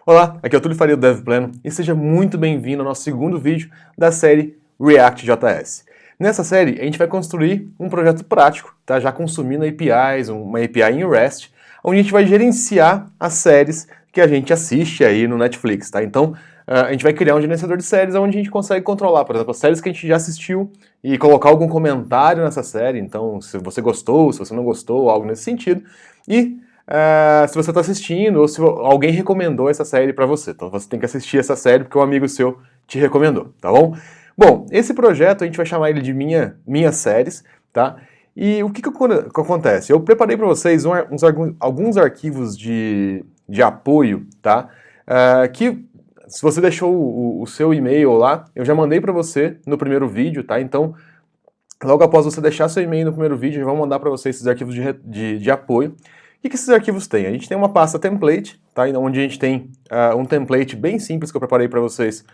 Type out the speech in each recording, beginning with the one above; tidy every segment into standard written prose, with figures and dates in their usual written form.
Olá, aqui é o Túlio Faria do DevPleno e seja muito bem-vindo ao nosso segundo vídeo da série React.js. Nessa série, a gente vai construir um projeto prático, tá? Já consumindo APIs, uma API em REST, onde a gente vai gerenciar as séries que a gente assiste aí no Netflix, tá? Então, a gente vai criar um gerenciador de séries onde a gente consegue controlar, por exemplo, as séries que a gente já assistiu e colocar algum comentário nessa série, então, se você gostou, se você não gostou, algo nesse sentido. E se você está assistindo ou se alguém recomendou essa série para você. Então você tem que assistir essa série porque um amigo seu te recomendou, tá bom? Bom, esse projeto a gente vai chamar ele de Minhas Séries, tá? E o que acontece? Eu preparei para vocês alguns arquivos de apoio, tá? Que se você deixou o seu e-mail lá, eu já mandei para você no primeiro vídeo, tá? Então, logo após você deixar seu e-mail no primeiro vídeo, eu vou mandar para você esses arquivos de apoio. O que esses arquivos têm? A gente tem uma pasta template, tá? Onde a gente tem um template bem simples que eu preparei para vocês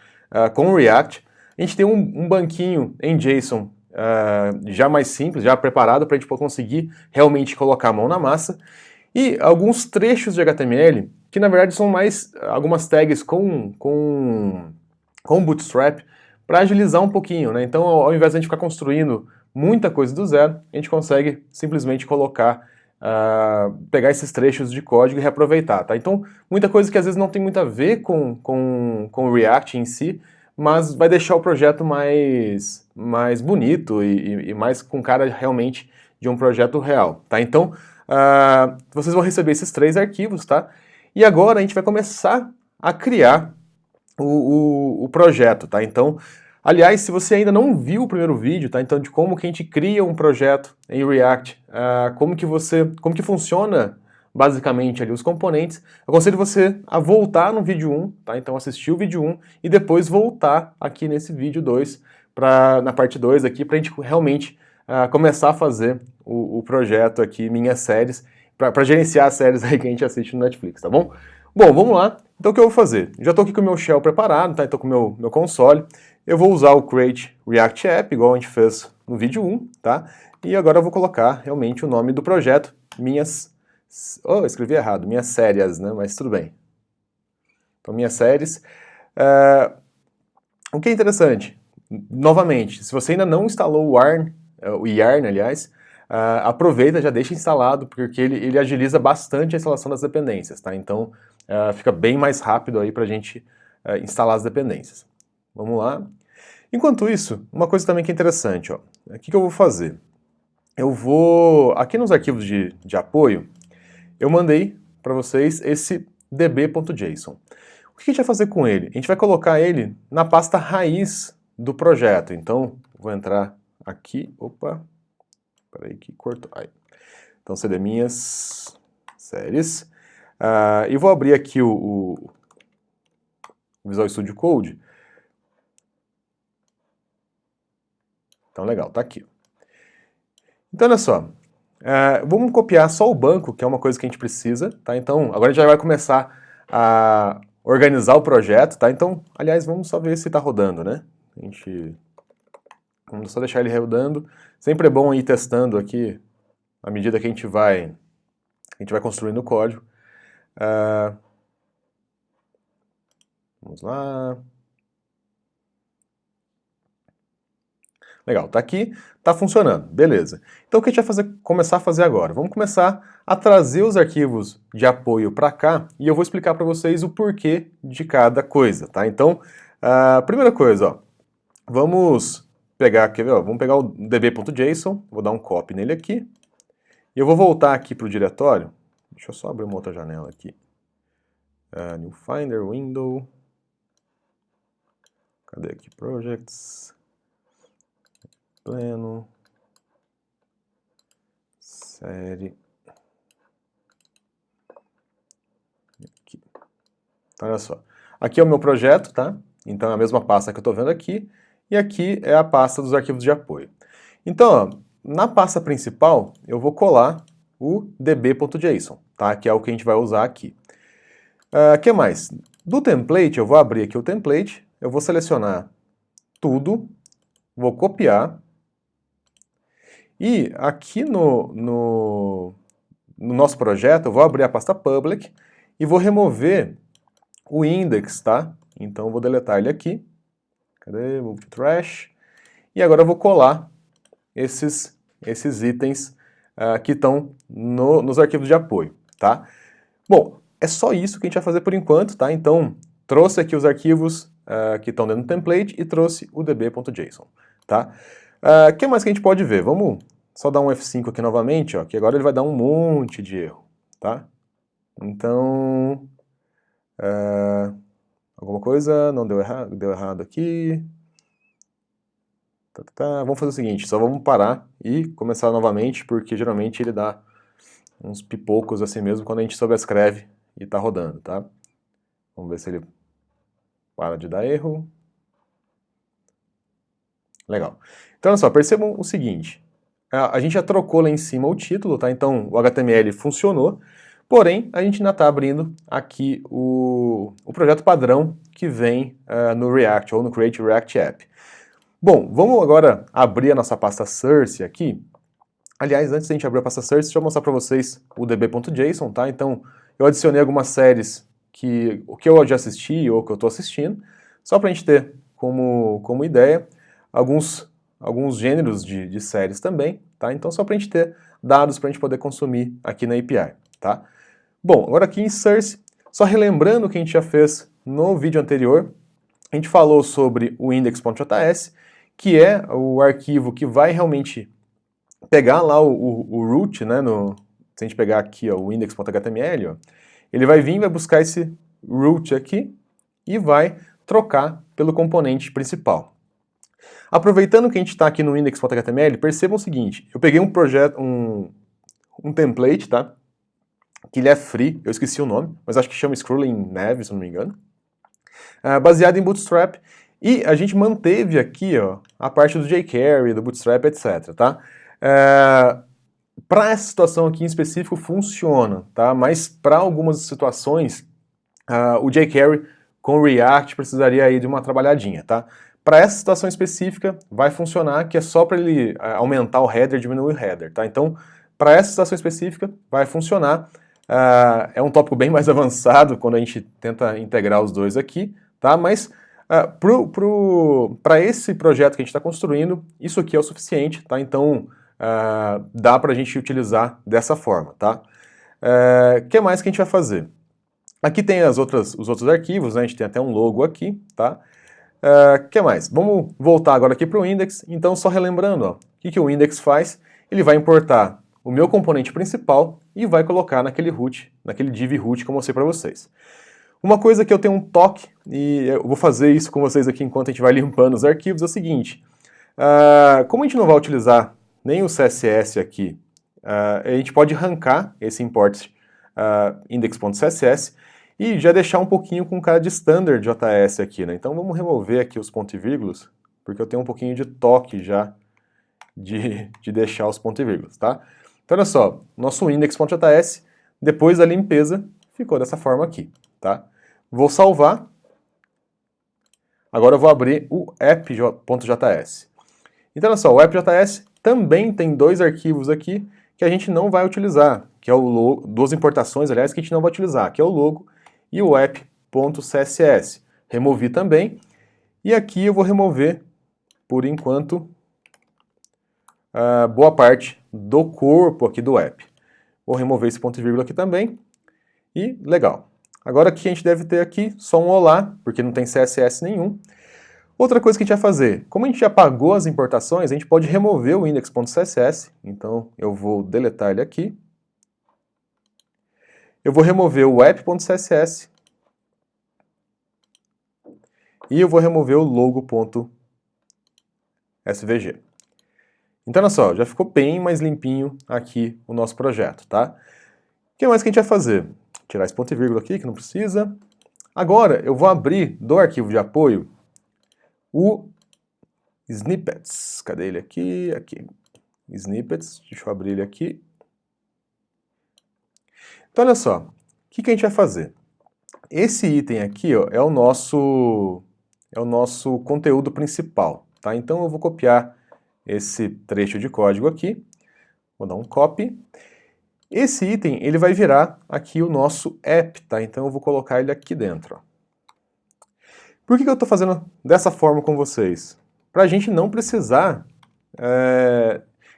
com o React. A gente tem um banquinho em JSON já mais simples, já preparado para a gente conseguir realmente colocar a mão na massa. E alguns trechos de HTML, que na verdade são mais algumas tags com Bootstrap, para agilizar um pouquinho, né? Então, ao invés de a gente ficar construindo muita coisa do zero, a gente consegue simplesmente pegar esses trechos de código e reaproveitar, tá? Então, muita coisa que às vezes não tem muito a ver com o React em si, mas vai deixar o projeto mais bonito e mais com cara realmente de um projeto real, tá? Então, vocês vão receber esses 3 arquivos, tá? E agora a gente vai começar a criar o projeto, tá? Então, aliás, se você ainda não viu o primeiro vídeo, tá? Então, de como que a gente cria um projeto em React, como que funciona basicamente ali os componentes, eu aconselho você a voltar no vídeo 1, tá? Então, assistir o vídeo 1 e depois voltar aqui nesse vídeo 2, na parte 2 aqui, pra gente realmente começar a fazer o projeto aqui, Minhas Séries, para gerenciar as séries aí que a gente assiste no Netflix, tá bom? Bom, vamos lá. Então o que eu vou fazer? Já estou aqui com o meu shell preparado, tá? Estou com o meu console. Eu vou usar o create React App, igual a gente fez no vídeo 1, tá? E agora eu vou colocar realmente o nome do projeto, escrevi errado, minhas séries, né? Mas tudo bem. Então, minhas séries. O que é interessante, novamente, se você ainda não instalou o Yarn, aliás, aproveita, já deixa instalado, porque ele agiliza bastante a instalação das dependências, tá? Então, fica bem mais rápido aí pra gente instalar as dependências. Vamos lá. Enquanto isso, uma coisa também que é interessante, ó. O que eu vou fazer? Eu vou, aqui nos arquivos de apoio, eu mandei para vocês esse db.json. O que a gente vai fazer com ele? A gente vai colocar ele na pasta raiz do projeto. Então, vou entrar aqui, peraí que cortou. Aí. Então, CD minhas séries. E vou abrir aqui o Visual Studio Code. Então, legal, tá aqui. Então, olha só. Vamos copiar só o banco, que é uma coisa que a gente precisa, tá? Então, agora a gente já vai começar a organizar o projeto, tá? Então, aliás, vamos só ver se tá rodando, né? Vamos só deixar ele rodando. Sempre é bom ir testando aqui, à medida que a gente vai construindo o código. Vamos lá. Legal, tá aqui, tá funcionando, beleza. Então o que a gente vai começar a fazer agora? Vamos começar a trazer os arquivos de apoio para cá e eu vou explicar para vocês o porquê de cada coisa, tá? Então, primeira coisa, ó, vamos pegar, quer ver, ó, vamos pegar o db.json, vou dar um copy nele aqui, e eu vou voltar aqui para o diretório, deixa eu só abrir uma outra janela aqui. New Finder, Window, cadê aqui, Projects, Pleno, série, aqui. Então, olha só, aqui é o meu projeto, tá? Então é a mesma pasta que eu estou vendo aqui, e aqui é a pasta dos arquivos de apoio. Então, ó, na pasta principal, eu vou colar o db.json, tá? Que é o que a gente vai usar aqui. O que mais? Do template, eu vou abrir aqui o template, eu vou selecionar tudo, vou copiar, e aqui no nosso projeto, eu vou abrir a pasta public e vou remover o index, tá? Então eu vou deletar ele aqui. Cadê? Move to trash. E agora eu vou colar esses itens que estão nos arquivos de apoio, tá? Bom, é só isso que a gente vai fazer por enquanto, tá? Então, trouxe aqui os arquivos que estão dentro do template e trouxe o db.json, tá? O que mais que a gente pode ver? Vamos só dar um F5 aqui novamente, ó, que agora ele vai dar um monte de erro, tá? Então, alguma coisa não deu errado aqui. Vamos fazer o seguinte, só vamos parar e começar novamente, porque geralmente ele dá uns pipocos assim mesmo quando a gente sobrescreve e está rodando, tá? Vamos ver se ele para de dar erro. Legal. Então, olha só, percebam o seguinte, a gente já trocou lá em cima o título, tá? Então, o HTML funcionou, porém, a gente ainda está abrindo aqui o projeto padrão que vem no React, ou no Create React App. Bom, vamos agora abrir a nossa pasta source aqui. Aliás, antes de a gente abrir a pasta source, deixa eu mostrar para vocês o db.json, tá? Então, eu adicionei algumas séries que eu já assisti ou que eu estou assistindo, só para a gente ter como ideia, alguns gêneros de séries também, tá? Então, só para a gente ter dados para a gente poder consumir aqui na API, tá? Bom, agora aqui em source, só relembrando o que a gente já fez no vídeo anterior, a gente falou sobre o index.js, que é o arquivo que vai realmente pegar lá o root, né, se a gente pegar aqui ó, o index.html, ó, ele vai vir, vai buscar esse root aqui e vai trocar pelo componente principal. Aproveitando que a gente está aqui no index.html, percebam o seguinte, eu peguei um projeto, um template, tá, que ele é free, eu esqueci o nome, mas acho que chama Scrolling Nav, se não me engano, baseado em Bootstrap, e a gente manteve aqui ó, a parte do jQuery, do Bootstrap, etc. Tá? Para essa situação aqui em específico funciona, tá? Mas para algumas situações o jQuery com o React precisaria aí de uma trabalhadinha. Tá? Para essa situação específica vai funcionar que é só para ele aumentar o header e diminuir o header. Tá? Então, para essa situação específica vai funcionar. É um tópico bem mais avançado quando a gente tenta integrar os dois aqui, tá? Mas para esse projeto que a gente está construindo, isso aqui é o suficiente, tá? Então dá para a gente utilizar dessa forma, tá? Que mais que a gente vai fazer? Aqui tem os outros arquivos, né? A gente tem até um logo aqui, tá? Que mais? Vamos voltar agora aqui para o index. Então, só relembrando, ó, o que o index faz? Ele vai importar o meu componente principal e vai colocar naquele root, naquele div root que eu mostrei para vocês. Uma coisa que eu tenho um toque, e eu vou fazer isso com vocês aqui enquanto a gente vai limpando os arquivos, é o seguinte, como a gente não vai utilizar nem o CSS aqui, a gente pode arrancar esse import index.css e já deixar um pouquinho com cara de standard JS aqui, né? Então vamos remover aqui os pontos e vírgulas, porque eu tenho um pouquinho de toque já de deixar os pontos e vírgulas, tá? Então olha só, nosso index.js, depois da limpeza, ficou dessa forma aqui, tá? Vou salvar. Agora eu vou abrir o app.js. Então olha só, o app.js também tem dois arquivos aqui que a gente não vai utilizar, que é o logo, duas importações, aliás, que a gente não vai utilizar, que é o logo e o app.css. Removi também. E aqui eu vou remover, por enquanto, boa parte do corpo aqui do app. Vou remover esse ponto e vírgula aqui também. E legal. Agora o que a gente deve ter aqui? Só um olá, porque não tem CSS nenhum. Outra coisa que a gente vai fazer, como a gente já apagou as importações, a gente pode remover o index.css. Então eu vou deletar ele aqui. Eu vou remover o app.css. E eu vou remover o logo.svg. Então olha só, já ficou bem mais limpinho aqui o nosso projeto, tá? O que mais que a gente vai fazer? Tirar esse ponto e vírgula aqui, que não precisa. Agora, eu vou abrir do arquivo de apoio o snippets. Cadê ele aqui? Aqui. Snippets. Deixa eu abrir ele aqui. Então, olha só. O que a gente vai fazer? Esse item aqui ó, é o nosso conteúdo principal. Tá? Então, eu vou copiar esse trecho de código aqui. Vou dar um copy. Esse item, ele vai virar aqui o nosso app, tá? Então eu vou colocar ele aqui dentro, ó. Por que eu estou fazendo dessa forma com vocês? Para a gente não precisar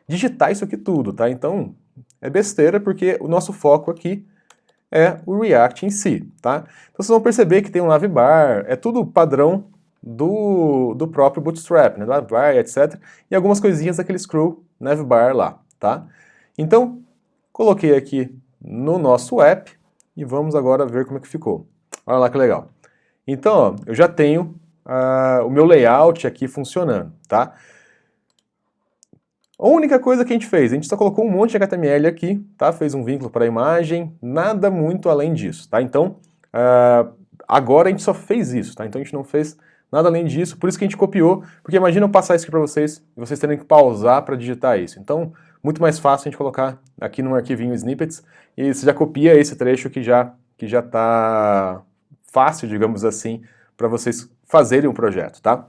digitar isso aqui tudo, tá? Então, é besteira porque o nosso foco aqui é o React em si, tá? Então vocês vão perceber que tem um navbar, é tudo padrão do próprio Bootstrap, né? Do navbar, etc. E algumas coisinhas daquele screw navbar lá, tá? Então, coloquei aqui no nosso app e vamos agora ver como é que ficou. Olha lá que legal. Então, ó, eu já tenho o meu layout aqui funcionando, tá? A única coisa que a gente só colocou um monte de HTML aqui, tá? Fez um vínculo para a imagem, nada muito além disso, tá? Então, agora a gente só fez isso, tá? Então a gente não fez nada além disso, por isso que a gente copiou, porque imagina eu passar isso aqui para vocês e vocês terem que pausar para digitar isso. Então, muito mais fácil a gente colocar aqui num arquivinho snippets e você já copia esse trecho que já tá fácil, digamos assim, para vocês fazerem um projeto, tá?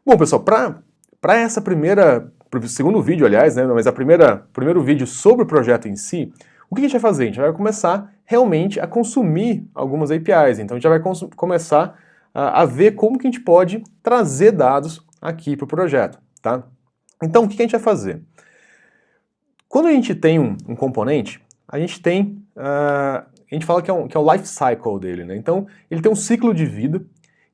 Bom, pessoal, para essa pro segundo vídeo, aliás, né, mas primeiro vídeo sobre o projeto em si, o que a gente vai fazer? A gente vai começar realmente a consumir algumas APIs, então a gente já vai começar a ver como que a gente pode trazer dados aqui para o projeto, tá? Então, o que a gente vai fazer? Quando a gente tem um componente, a gente tem, a gente fala que é o life cycle dele, né? Então, ele tem um ciclo de vida,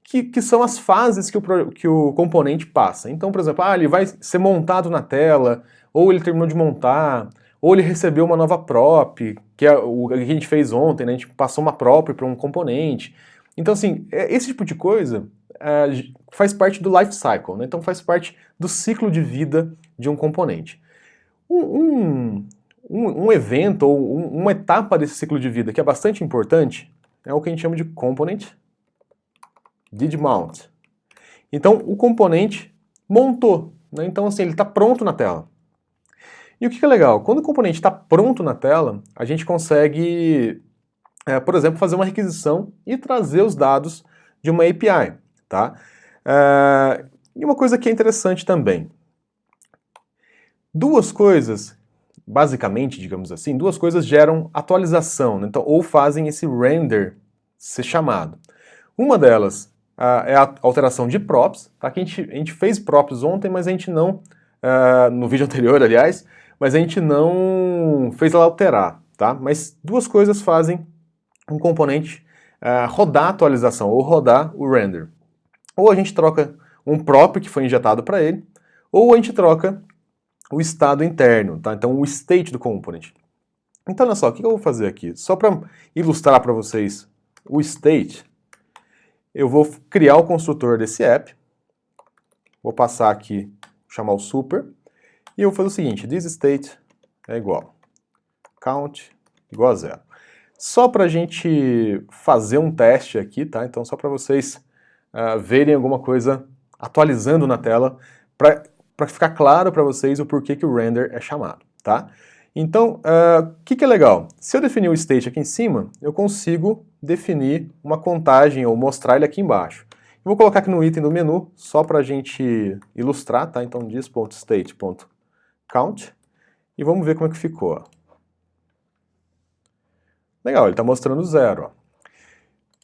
que são as fases que o componente passa. Então, por exemplo, ele vai ser montado na tela, ou ele terminou de montar, ou ele recebeu uma nova prop, que é o que a gente fez ontem, né? A gente passou uma prop para um componente. Então, assim, esse tipo de coisa faz parte do life cycle, né? Então faz parte do ciclo de vida de um componente. Um evento ou uma etapa desse ciclo de vida que é bastante importante é o que a gente chama de component did mount. Então o componente montou, né? Então assim, ele está pronto na tela. E o que é legal? Quando o componente está pronto na tela, a gente consegue, por exemplo, fazer uma requisição e trazer os dados de uma API, tá? E uma coisa que é interessante também. Duas coisas, basicamente, digamos assim, duas coisas geram atualização, né? Então, ou fazem esse render ser chamado. Uma delas é a alteração de props, tá? Que a gente fez props ontem, mas a gente não, no vídeo anterior, aliás, mas a gente não fez ela alterar, tá? Mas duas coisas fazem um componente rodar a atualização, ou rodar o render. Ou a gente troca um prop que foi injetado para ele, ou a gente troca o estado interno, tá? Então o state do component. Então olha só, o que eu vou fazer aqui? Só para ilustrar para vocês o state, eu vou criar o construtor desse app, vou passar aqui, chamar o super, e eu vou fazer o seguinte, this state é igual count igual a 0. Só para a gente fazer um teste aqui, tá? Então só para vocês verem alguma coisa atualizando na tela, para ficar claro para vocês o porquê que o render é chamado, tá? Então, o que é legal? Se eu definir o state aqui em cima, eu consigo definir uma contagem ou mostrar ele aqui embaixo. Eu vou colocar aqui no item do menu, só para a gente ilustrar, tá? Então, this.state.count e vamos ver como é que ficou. Ó. Legal, ele está mostrando 0. Ó.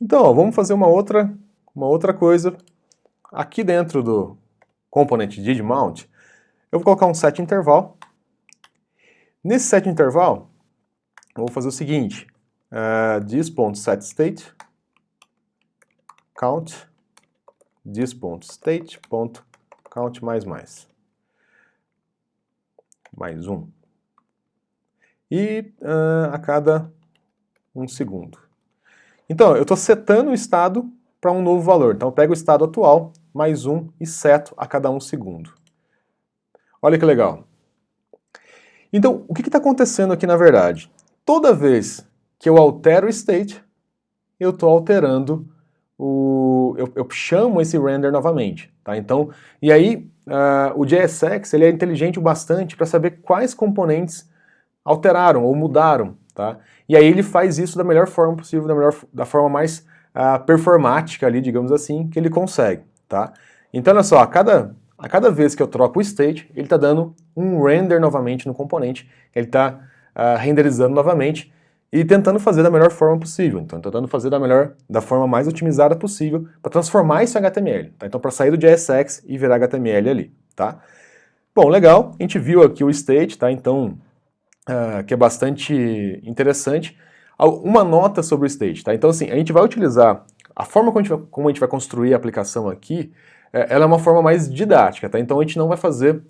Então, ó, vamos fazer uma outra coisa. Aqui dentro do component did mount, eu vou colocar um set interval. Nesse set interval, eu vou fazer o seguinte, this.setState count this.state.count mais um. E a cada 1 segundo. Então, eu estou setando o estado para um novo valor. Então, eu pego o estado atual, mais 1, e seto a cada 1 segundo. Olha que legal. Então, o que está acontecendo aqui na verdade? Toda vez que eu altero o state, eu estou alterando eu chamo esse render novamente. Tá? Então, e aí, o JSX ele é inteligente o bastante para saber quais componentes alteraram ou mudaram. Tá? E aí ele faz isso da melhor forma possível, da forma mais performática ali, digamos assim, que ele consegue. Tá? Então, olha só, a cada vez que eu troco o state, ele está dando um render novamente no componente, ele está renderizando novamente, e tentando fazer da melhor forma possível. Então, tentando fazer da forma mais otimizada possível para transformar isso em HTML. Tá? Então, para sair do JSX e virar HTML ali, tá? Bom, legal, a gente viu aqui o state, tá? Então, que é bastante interessante. Uma nota sobre o state, tá? Então, assim, a gente vai utilizar a forma como a gente vai construir a aplicação aqui, ela é uma forma mais didática, tá? Então, a gente não vai fazer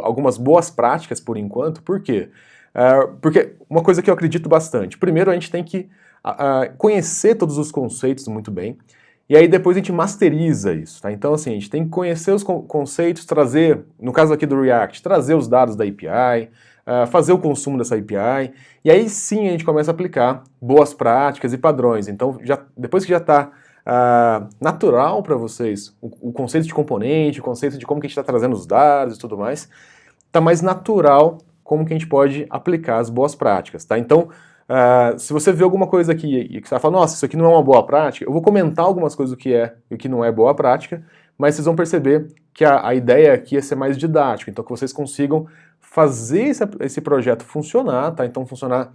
algumas boas práticas por enquanto, por quê? Porque uma coisa que eu acredito bastante, primeiro a gente tem que conhecer todos os conceitos muito bem, e aí depois a gente masteriza isso, tá? Então, assim, a gente tem que conhecer os conceitos, trazer, no caso aqui do React, trazer os dados da API, fazer o consumo dessa API, e aí sim a gente começa a aplicar boas práticas e padrões. Então, depois que já está natural para vocês o conceito de componente, o conceito de como que a gente está trazendo os dados e tudo mais, está mais natural como que a gente pode aplicar as boas práticas, tá? Então, se você vê alguma coisa aqui e que você vai falar, nossa, isso aqui não é uma boa prática, eu vou comentar algumas coisas do que é e o que não é boa prática, mas vocês vão perceber que a ideia aqui é ser mais didático, então que vocês consigam fazer esse projeto funcionar, tá? Então funcionar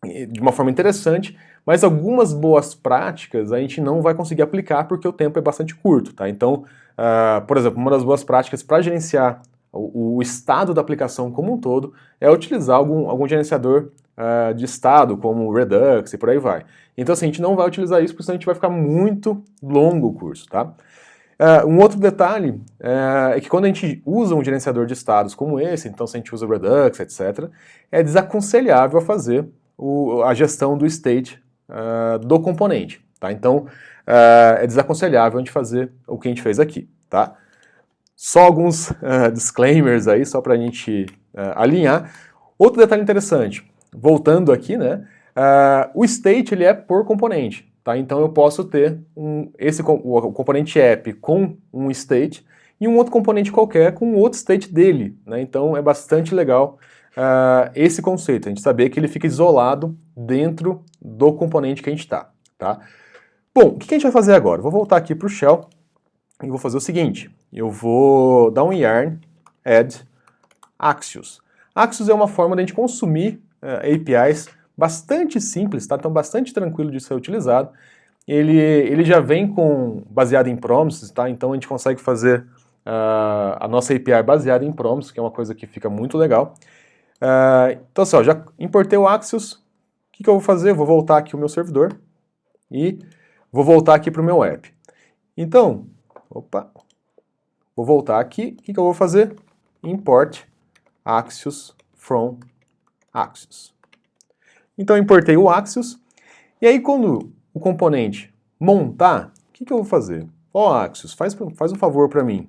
de uma forma interessante, mas algumas boas práticas a gente não vai conseguir aplicar porque o tempo é bastante curto, tá? Então, por exemplo, uma das boas práticas para gerenciar o estado da aplicação como um todo é utilizar algum gerenciador de estado, como o Redux e por aí vai. Então, assim, a gente não vai utilizar isso porque senão a gente vai ficar muito longo o curso, tá? Um outro detalhe é que quando a gente usa um gerenciador de estados como esse, então se a gente usa o Redux, etc., é desaconselhável a fazer a gestão do state do componente, tá? Então, é desaconselhável a gente fazer o que a gente fez aqui, tá? Só alguns disclaimers aí, só para a gente alinhar. Outro detalhe interessante, voltando aqui, né? O state ele é por componente, tá? Então eu posso ter o componente app com um state e um outro componente qualquer com outro state dele, né? Então é bastante legal esse conceito, a gente saber que ele fica isolado dentro do componente que a gente está, tá? Bom, o que a gente vai fazer agora? Vou voltar aqui para o shell e vou fazer o seguinte, eu vou dar um yarn add Axios. Axios é uma forma de a gente consumir APIs bastante simples, tá? Então bastante tranquilo de ser utilizado. Ele já vem baseado em promises, tá? Então a gente consegue fazer a nossa API baseada em promises, que é uma coisa que fica muito legal. Então assim, ó, já importei o Axios. O que eu vou fazer? Eu vou voltar aqui o meu servidor e vou voltar aqui para o meu app. Então, vou voltar aqui. O que eu vou fazer? Import Axios from Axios. Então eu importei o Axios, e aí quando o componente montar, o que eu vou fazer? Ó, Axios, faz um favor para mim.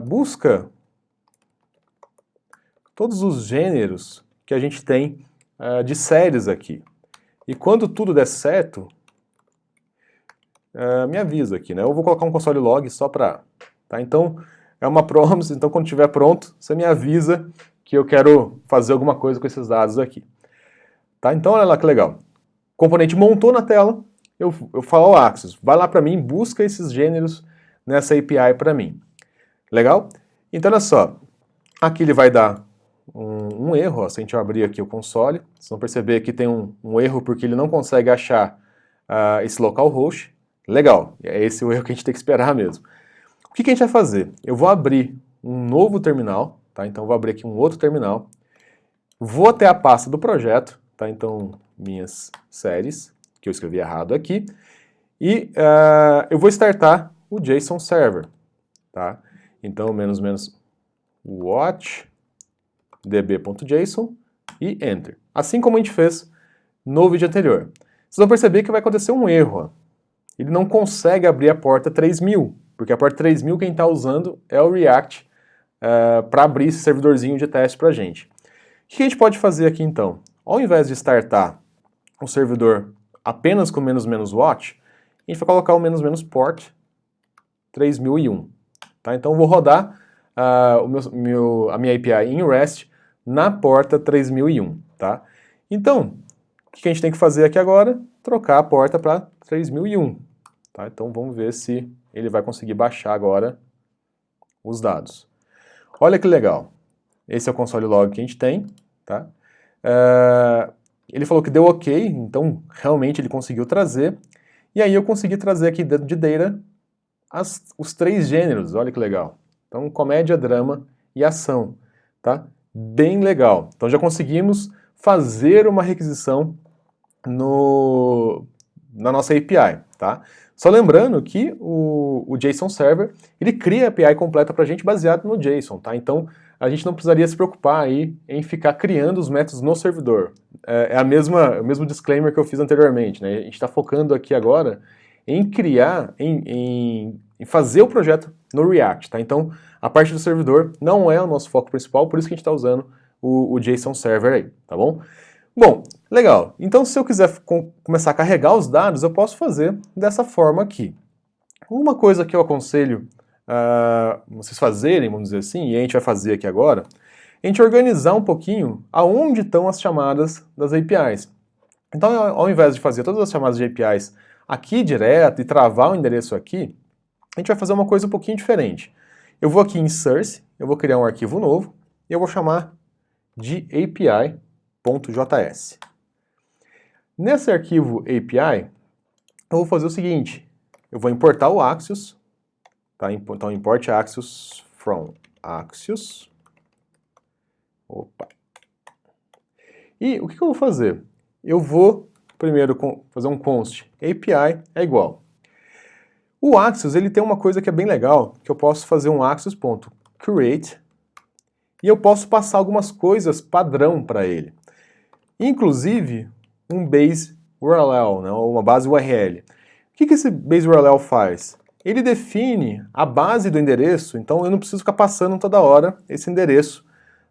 Busca todos os gêneros que a gente tem de séries aqui. E quando tudo der certo, me avisa aqui, né? Eu vou colocar um console log só para... Tá? Então, é uma promise, então quando estiver pronto, você me avisa que eu quero fazer alguma coisa com esses dados aqui. Tá? Então, olha lá que legal. O componente montou na tela, eu falo ao Axios, vai lá para mim, busca esses gêneros nessa API para mim. Legal? Então, olha só, aqui ele vai dar um erro, ó, se a gente abrir aqui o console, vocês vão perceber que tem um erro porque ele não consegue achar esse localhost. Legal, é esse o erro que a gente tem que esperar mesmo. O que a gente vai fazer? Eu vou abrir um novo terminal, tá? Então eu vou abrir aqui um outro terminal, vou até a pasta do projeto, tá? Então minhas séries, que eu escrevi errado aqui, e eu vou startar o JSON Server, tá? Então watch db.json e enter. Assim como a gente fez no vídeo anterior. Vocês vão perceber que vai acontecer um erro, ó. Ele não consegue abrir a porta 3000, porque a porta 3000 quem está usando é o React para abrir esse servidorzinho de teste para a gente. O que a gente pode fazer aqui então? Ao invés de startar o servidor apenas com --watch, a gente vai colocar o --port 3001. Tá? Então eu vou rodar a minha API em REST na porta 3001. Tá? Então, o que a gente tem que fazer aqui agora? Trocar a porta para 3001. Tá? Então vamos ver se ele vai conseguir baixar agora os dados. Olha que legal. Esse é o console log que a gente tem. Tá? Ele falou que deu ok, então realmente ele conseguiu trazer. E aí eu consegui trazer aqui dentro de data os 3 gêneros, olha que legal. Então, comédia, drama e ação, tá? Bem legal. Então já conseguimos fazer uma requisição na nossa API, tá? Só lembrando que o JSON Server, ele cria a API completa pra gente baseado no JSON, tá? Então, a gente não precisaria se preocupar aí em ficar criando os métodos no servidor. É o mesmo disclaimer que eu fiz anteriormente, né? A gente está focando aqui agora em criar, em fazer o projeto no React, tá? Então, a parte do servidor não é o nosso foco principal, por isso que a gente está usando o JSON Server aí, tá bom? Bom, legal. Então, se eu quiser começar a carregar os dados, eu posso fazer dessa forma aqui. Uma coisa que eu aconselho vocês fazerem, vamos dizer assim, e a gente vai fazer aqui agora, a gente organizar um pouquinho aonde estão as chamadas das APIs. Então, ao invés de fazer todas as chamadas de APIs aqui direto e travar o endereço aqui, a gente vai fazer uma coisa um pouquinho diferente. Eu vou aqui em Source, eu vou criar um arquivo novo, e eu vou chamar de API.js. Nesse arquivo API, eu vou fazer o seguinte, eu vou importar o Axios, tá? Então import Axios from Axios. Opa. E o que eu vou fazer? Eu vou primeiro fazer um const API é igual. O Axios, ele tem uma coisa que é bem legal, que eu posso fazer um axios.create e eu posso passar algumas coisas padrão para ele. Inclusive, um base URL, né, uma base URL. O que esse base URL faz? Ele define a base do endereço, então eu não preciso ficar passando toda hora esse endereço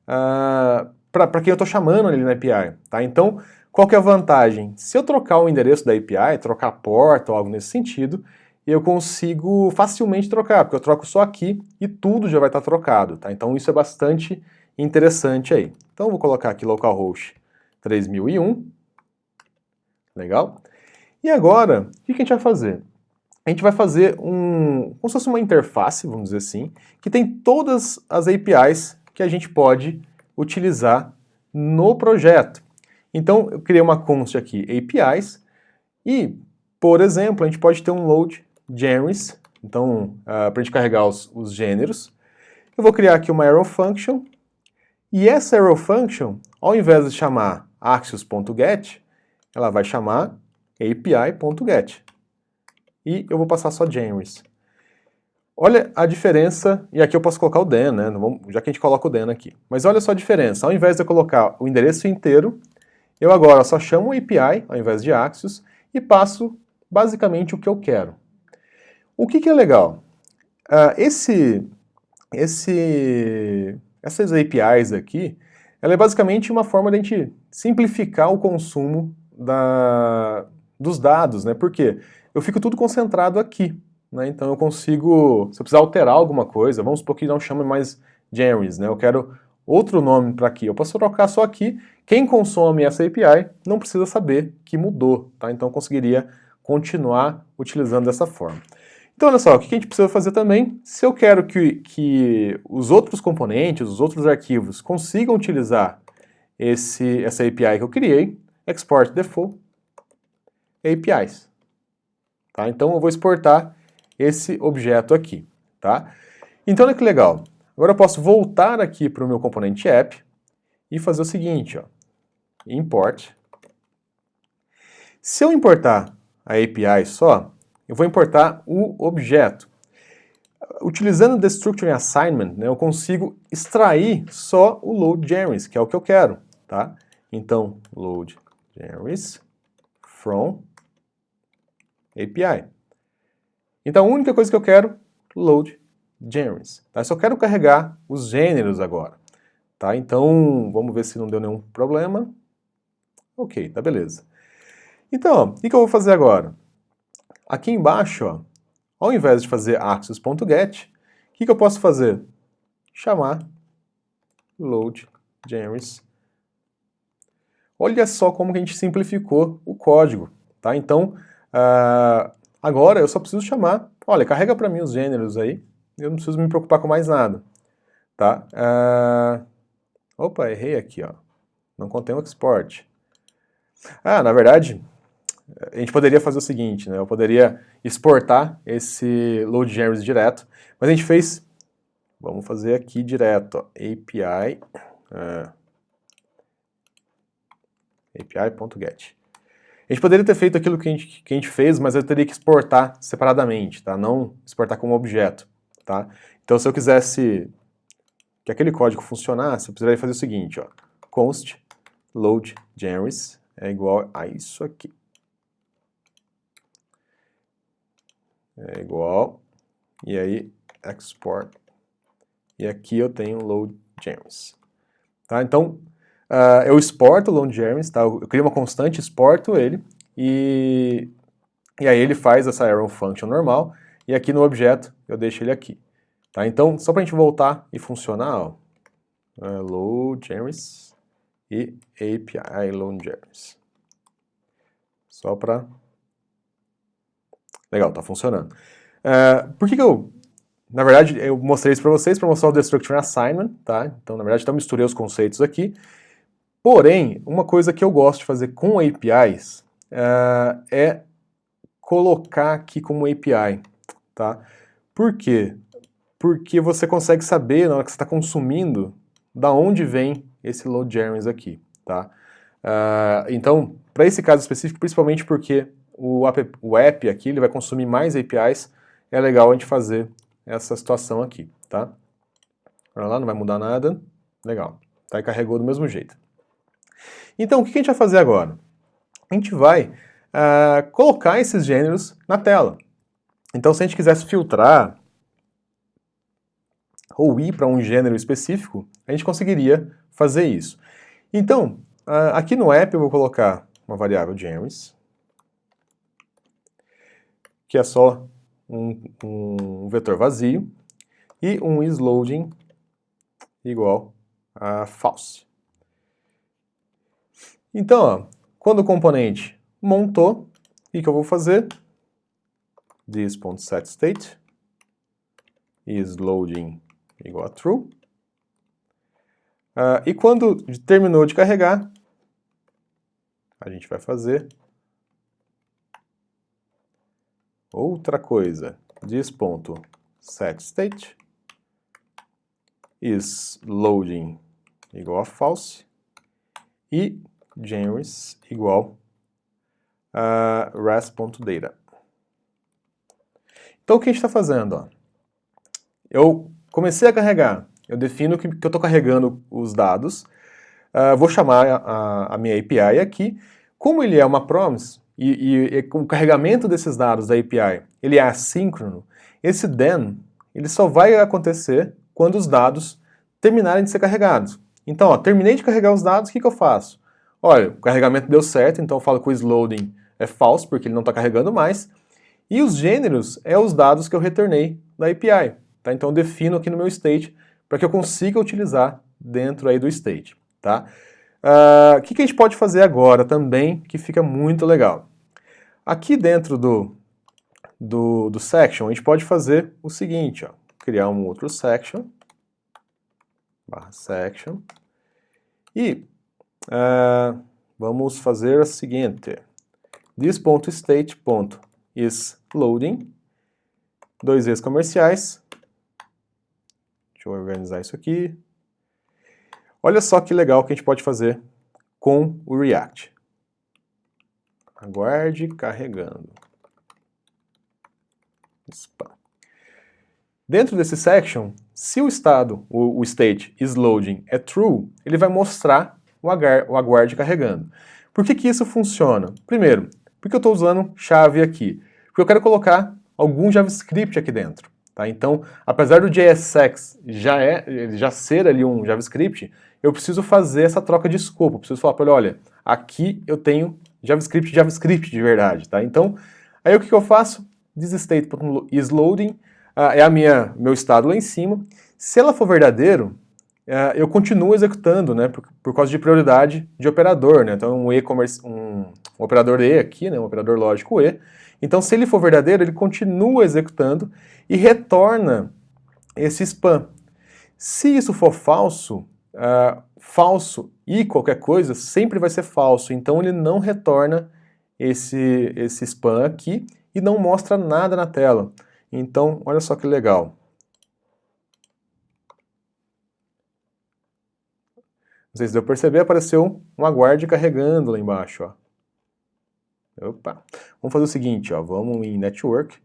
para quem eu estou chamando ali na API. Tá? Então, qual que é a vantagem? Se eu trocar o endereço da API, trocar a porta ou algo nesse sentido, eu consigo facilmente trocar, porque eu troco só aqui e tudo já vai estar trocado. Tá? Então isso é bastante interessante aí. Então eu vou colocar aqui localhost 3001. Legal? E agora, o que a gente vai fazer? A gente vai fazer como se fosse uma interface, vamos dizer assim, que tem todas as APIs que a gente pode utilizar no projeto. Então, eu criei uma const aqui, APIs, e, por exemplo, a gente pode ter um load genres, então, para a gente carregar os gêneros. Eu vou criar aqui uma arrow function, e essa arrow function, ao invés de chamar axios.get, ela vai chamar api.get. E eu vou passar só genres. Olha a diferença, e aqui eu posso colocar o den, né? Já que a gente coloca o den aqui. Mas olha só a diferença, ao invés de eu colocar o endereço inteiro, eu agora só chamo o API, ao invés de Axios, e passo basicamente o que eu quero. O que é legal? Essas APIs aqui, ela é basicamente uma forma de a gente simplificar o consumo dos dados, né? Porque eu fico tudo concentrado aqui, né? Então eu consigo, se eu precisar alterar alguma coisa, vamos supor que não chame mais genres, né? Eu quero outro nome para aqui, eu posso trocar só aqui. Quem consome essa API não precisa saber que mudou, tá? Então eu conseguiria continuar utilizando dessa forma. Então olha só, o que a gente precisa fazer também, se eu quero que os outros componentes, os outros arquivos consigam utilizar essa API que eu criei, export default APIs. Tá? Então eu vou exportar esse objeto aqui. Tá? Então olha que legal. Agora eu posso voltar aqui para o meu componente app e fazer o seguinte, ó, import. Se eu importar a API só, eu vou importar o objeto. Utilizando the structure assignment, né, eu consigo extrair só o load genres, que é o que eu quero. Tá? Então, load genres from API. Então, a única coisa que eu quero, load genres. Tá? Eu só quero carregar os gêneros agora. Tá? Então, vamos ver se não deu nenhum problema. Ok, tá beleza. Então, ó, o que eu vou fazer agora? Aqui embaixo, ó, ao invés de fazer axios.get, o que eu posso fazer? Chamar load genres. Olha só como que a gente simplificou o código. Tá? Então, agora eu só preciso chamar, olha, carrega para mim os gêneros aí, eu não preciso me preocupar com mais nada. Tá? Opa, errei aqui, ó. não contém o export. Na verdade, a gente poderia fazer o seguinte, né? Eu poderia exportar esse load_genres direto, mas a gente fez, vamos fazer aqui direto, ó, API, API.get. A gente poderia ter feito aquilo que a gente fez, mas eu teria que exportar separadamente, tá? Não exportar como objeto, tá? Então, se eu quisesse que aquele código funcionasse, eu precisaria fazer o seguinte, ó, const load_genres é igual a isso aqui. É igual, e aí export, e aqui eu tenho load_genres. Tá? Então, eu exporto o load_genres, tá? Eu crio uma constante, exporto ele, e aí ele faz essa arrow function normal, e aqui no objeto eu deixo ele aqui. Tá? Então, só para a gente voltar e funcionar, ó, load_genres e API load_genres. Só para... Legal, tá funcionando. Por que eu... Na verdade, eu mostrei isso para vocês para mostrar o Destructure Assignment, tá? Então, na verdade, eu misturei os conceitos aqui. Porém, uma coisa que eu gosto de fazer com APIs é colocar aqui como API, tá? Por quê? Porque você consegue saber, na hora que você está consumindo, da onde vem esse load_genres aqui, tá? Então, para esse caso específico, principalmente porque o app aqui ele vai consumir mais APIs, é legal a gente fazer essa situação aqui, tá? Olha lá, não vai mudar nada, legal, tá? E carregou do mesmo jeito. Então, o que a gente vai fazer agora? A gente vai colocar esses gêneros na tela. Então, se a gente quisesse filtrar ou ir para um gênero específico, a gente conseguiria fazer isso. Então, aqui no app eu vou colocar uma variável genres, que é só um vetor vazio, e um isLoading igual a false. Então, ó, quando o componente montou, o que eu vou fazer? This.setState isLoading igual a true. E quando terminou de carregar, a gente vai fazer outra coisa. This.setState isLoading igual a false e genres igual a res.data. Então o que a gente está fazendo? Ó? Eu comecei a carregar, eu defino que eu estou carregando os dados, vou chamar a minha API aqui. Como ele é uma promise, e o carregamento desses dados da API ele é assíncrono, esse then ele só vai acontecer quando os dados terminarem de ser carregados. Então, ó, terminei de carregar os dados, o que eu faço? Olha, o carregamento deu certo, então eu falo que o isLoading é false, porque ele não está carregando mais, e os gêneros é os dados que eu retornei da API. Tá? Então eu defino aqui no meu state para que eu consiga utilizar dentro aí do state. Tá? O que a gente pode fazer agora também, que fica muito legal? Aqui dentro do section, a gente pode fazer o seguinte, ó, criar um outro section, /section, e vamos fazer o seguinte, this.state.isLoading, dois vezes comerciais, deixa eu organizar isso aqui. Olha só que legal que a gente pode fazer com o React. Aguarde carregando. Spam. Dentro desse section, se o estado, o state isLoading é true, ele vai mostrar o aguarde carregando. Por que isso funciona? Primeiro, porque eu estou usando chave aqui. Porque eu quero colocar algum JavaScript aqui dentro. Tá? Então, apesar do JSX já ser ali um JavaScript, eu preciso fazer essa troca de escopo. Eu preciso falar para ele, olha, aqui eu tenho JavaScript de verdade. Tá? Então, aí o que eu faço? ThisState.isLoading é meu estado lá em cima. Se ela for verdadeiro, eu continuo executando, né, por causa de prioridade de operador, né? Então um operador E aqui, né, um operador lógico E. Então, se ele for verdadeiro, ele continua executando e retorna esse spam. Se isso for falso, falso e qualquer coisa sempre vai ser falso, então ele não retorna esse spam aqui e não mostra nada na tela. Então, olha só que legal. Não sei se deu para perceber, apareceu um aguarde carregando lá embaixo, ó. Opa. Vamos fazer o seguinte, ó, vamos em Network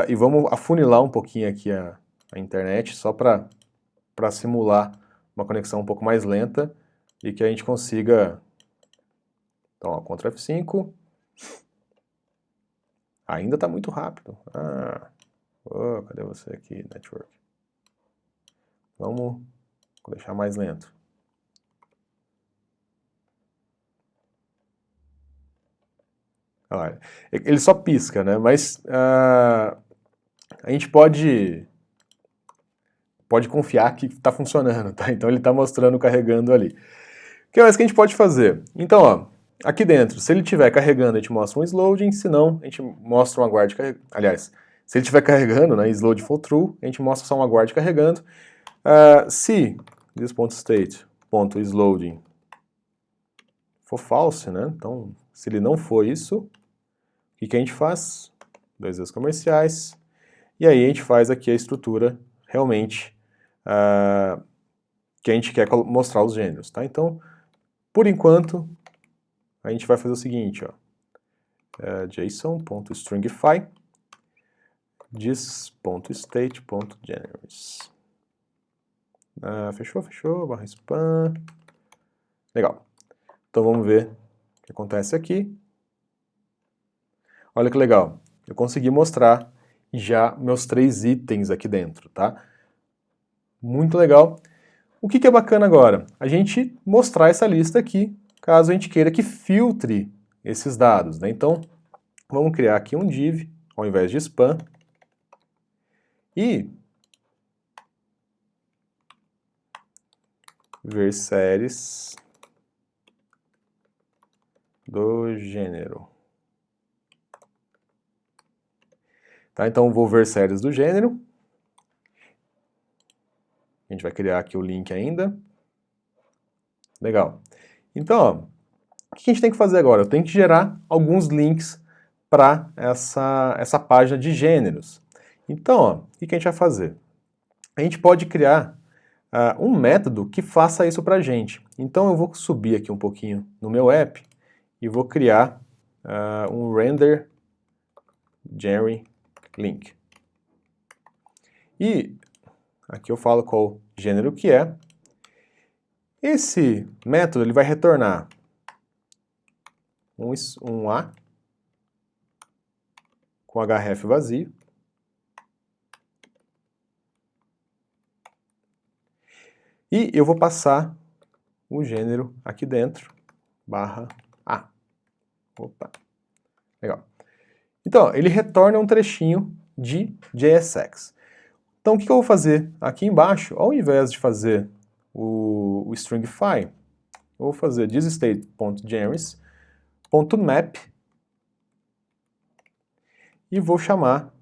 e vamos afunilar um pouquinho aqui a internet, só para simular uma conexão um pouco mais lenta e que a gente consiga... Então, ó, Ctrl F5. Ainda está muito rápido. Cadê você aqui, Network? Vou deixar mais lento. Olha, ele só pisca, né? Mas a gente pode confiar que está funcionando, tá? Então ele está mostrando carregando ali. O que mais que a gente pode fazer? Então, ó, aqui dentro, se ele estiver carregando, a gente mostra um sloading, se não, a gente mostra um aguarde carregando. Aliás, se ele estiver carregando, né, slow for true, a gente mostra só um aguarde carregando. Se this.state.isloading for false, né? Então, se ele não for isso, o que a gente faz? 2 vezes comerciais. E aí a gente faz aqui a estrutura realmente que a gente quer mostrar os gêneros, tá? Então, por enquanto, a gente vai fazer o seguinte, ó. JSON.stringify this.state.genres. Fechou, barra spam. Legal. Então vamos ver o que acontece aqui. Olha que legal. Eu consegui mostrar já meus 3 itens aqui dentro, tá? Muito legal. O que é bacana agora? A gente mostrar essa lista aqui, caso a gente queira que filtre esses dados, né? Então, vamos criar aqui um div, ao invés de spam, e ver séries do gênero. Tá, então vou ver séries do gênero. A gente vai criar aqui o link ainda. Legal. Então, ó, o que a gente tem que fazer agora? Eu tenho que gerar alguns links para essa página de gêneros. Então, ó, o que a gente vai fazer? A gente pode criar um método que faça isso para a gente. Então eu vou subir aqui um pouquinho no meu app e vou criar um render genre link. E aqui eu falo qual gênero que é. Esse método ele vai retornar um A com href vazio. E eu vou passar o gênero aqui dentro, barra A. Opa, legal. Então, ele retorna um trechinho de JSX. Então, o que eu vou fazer aqui embaixo? Ao invés de fazer o stringify, eu vou fazer thisState.genres.map e vou chamar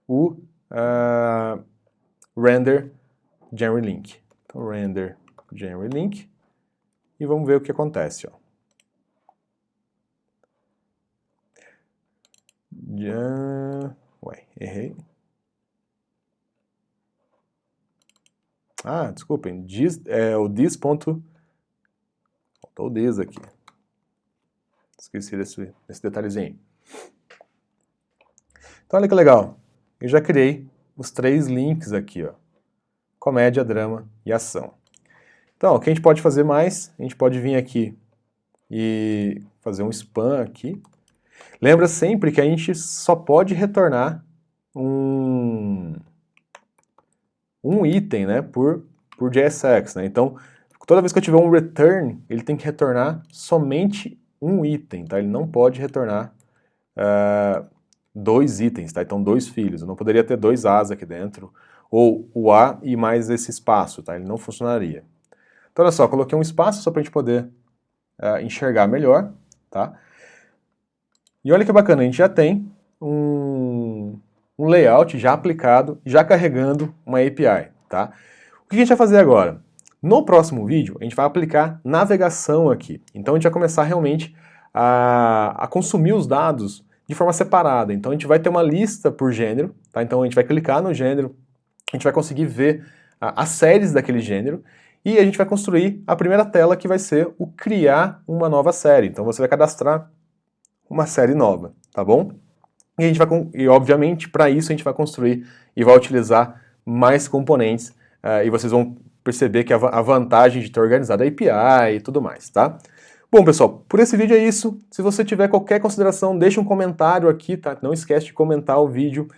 o render genre link. Então, render genre link e vamos ver o que acontece, ó. Ué, errei. Desculpem, o this. Faltou o this aqui. Esqueci desse detalhezinho. Então olha que legal. Eu já criei os 3 links aqui, ó. Comédia, drama e ação. Então, o que a gente pode fazer mais? A gente pode vir aqui e fazer um spam aqui. Lembra sempre que a gente só pode retornar um item, né, por JSX, né? Então, toda vez que eu tiver um return, ele tem que retornar somente um item, tá? Ele não pode retornar 2 itens, tá? Então, 2 filhos. Eu não poderia ter 2 As aqui dentro, ou o A e mais esse espaço, tá? Ele não funcionaria. Então, olha só, coloquei um espaço só para a gente poder enxergar melhor, tá? E olha que bacana, a gente já tem um layout já aplicado, já carregando uma API, tá? O que a gente vai fazer agora? No próximo vídeo, a gente vai aplicar navegação aqui. Então a gente vai começar realmente a consumir os dados de forma separada. Então a gente vai ter uma lista por gênero, tá? Então a gente vai clicar no gênero, a gente vai conseguir ver as séries daquele gênero, e a gente vai construir a primeira tela, que vai ser o criar uma nova série. Então você vai cadastrar uma série nova, tá bom? E, e obviamente, para isso a gente vai construir e vai utilizar mais componentes, e vocês vão perceber que a vantagem de ter organizado a API e tudo mais, tá? Bom, pessoal, por esse vídeo é isso. Se você tiver qualquer consideração, deixa um comentário aqui, tá? Não esquece de comentar o vídeo.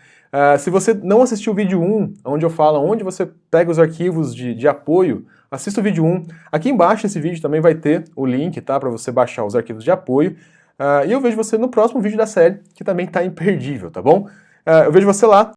Se você não assistiu o vídeo 1, onde eu falo onde você pega os arquivos de apoio, assista o vídeo 1. Aqui embaixo desse vídeo também vai ter o link, tá? Para você baixar os arquivos de apoio. E eu vejo você no próximo vídeo da série, que também tá imperdível, tá bom? Eu vejo você lá.